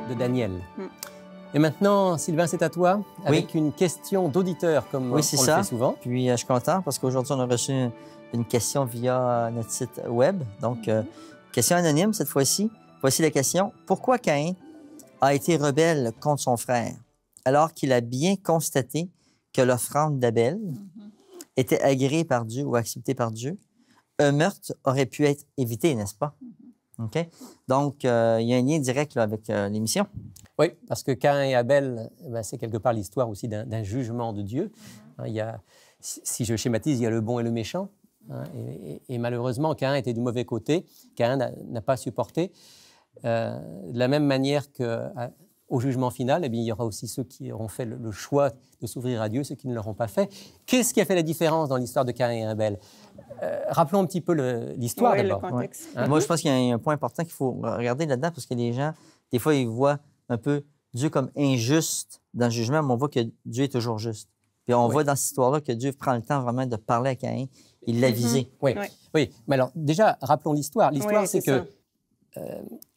De Daniel. Et maintenant, Sylvain, c'est à toi, avec une question d'auditeur, comme on le fait souvent. Puis je suis content parce qu'aujourd'hui, on a reçu une question via notre site web. Donc, question anonyme cette fois-ci. Voici la question. Pourquoi Caïn a été rebelle contre son frère alors qu'il a bien constaté que l'offrande d'Abel était agréée par Dieu ou acceptée par Dieu? Un meurtre aurait pu être évité, n'est-ce pas? OK? Donc, il y a un lien direct là, avec l'émission. Oui, parce que Caïn et Abel, c'est quelque part l'histoire aussi d'un jugement de Dieu. Il y a, si je schématise, il y a le bon et le méchant. Et malheureusement, Caïn était du mauvais côté. Caïn n'a pas supporté. De la même manière qu'au jugement final, eh bien, il y aura aussi ceux qui auront fait le choix de s'ouvrir à Dieu, ceux qui ne l'auront pas fait. Qu'est-ce qui a fait la différence dans l'histoire de Caïn et Abel? Rappelons un petit peu l'histoire d'abord. Le contexte. Moi, je pense qu'il y a un point important qu'il faut regarder là-dedans parce que les gens, des fois, ils voient un peu Dieu comme injuste dans le jugement, mais on voit que Dieu est toujours juste. Puis on voit dans cette histoire-là que Dieu prend le temps vraiment de parler à Caïn. Il l'a visé. Oui. Mais alors déjà, rappelons l'histoire. L'histoire, c'est que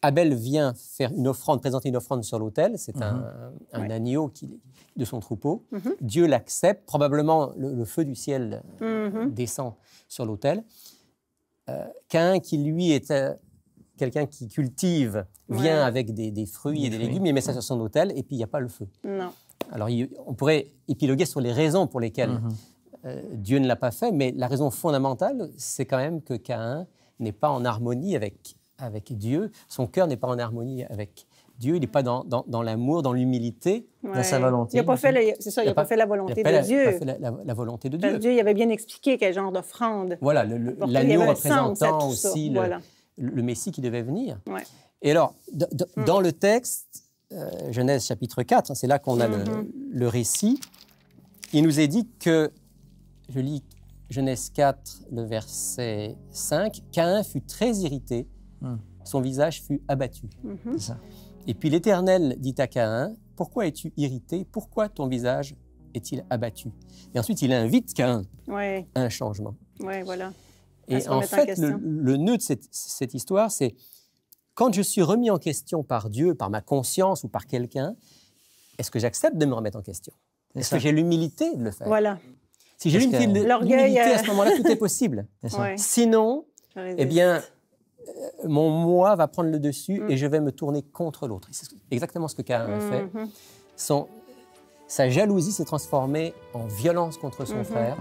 Abel vient faire une offrande, présenter une offrande sur l'autel. C'est un agneau de son troupeau. Dieu l'accepte. Probablement, le feu du ciel descend sur l'autel. Caïn, qui lui est quelqu'un qui cultive, vient avec des fruits et des légumes, il met ça sur son autel et puis il n'y a pas le feu. Non. Alors, on pourrait épiloguer sur les raisons pour lesquelles Dieu ne l'a pas fait, mais la raison fondamentale, c'est quand même que Caïn n'est pas en harmonie avec Dieu. Son cœur n'est pas en harmonie avec Dieu. Il n'est pas dans l'amour, dans l'humilité. Dans sa volonté. Il n'a pas fait, il n'a pas fait la volonté de Dieu. Il n'a pas fait la volonté de Dieu. Dieu il avait bien expliqué quel genre d'offrande. Voilà, l'agneau représentant aussi le Messie qui devait venir. Ouais. Et alors, dans le texte, Genèse chapitre 4, c'est là qu'on a le récit, il nous est dit que, je lis Genèse 4, le verset 5, Caïn fut très irrité, son visage fut abattu. C'est ça. Et puis l'Éternel dit à Caïn, « Pourquoi es-tu irrité? Pourquoi ton visage est-il abattu ?» Et ensuite, il invite Caïn à un changement. Oui, voilà. Et en fait, le nœud de cette histoire, c'est quand je suis remis en question par Dieu, par ma conscience ou par quelqu'un, est-ce que j'accepte de me remettre en question? Est-ce que j'ai l'humilité de le faire? Voilà. Si j'ai l'humilité, à ce moment-là, tout est possible. Sinon, eh bien, mon moi va prendre le dessus et je vais me tourner contre l'autre. C'est exactement ce que Caïn a fait. Sa jalousie s'est transformée en violence contre son frère.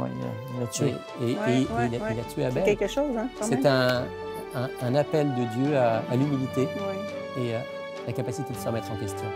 Il l'a tué. Et il a tué Abel. C'est quelque chose, hein, c'est un appel de Dieu à l'humilité et à la capacité de se remettre en question.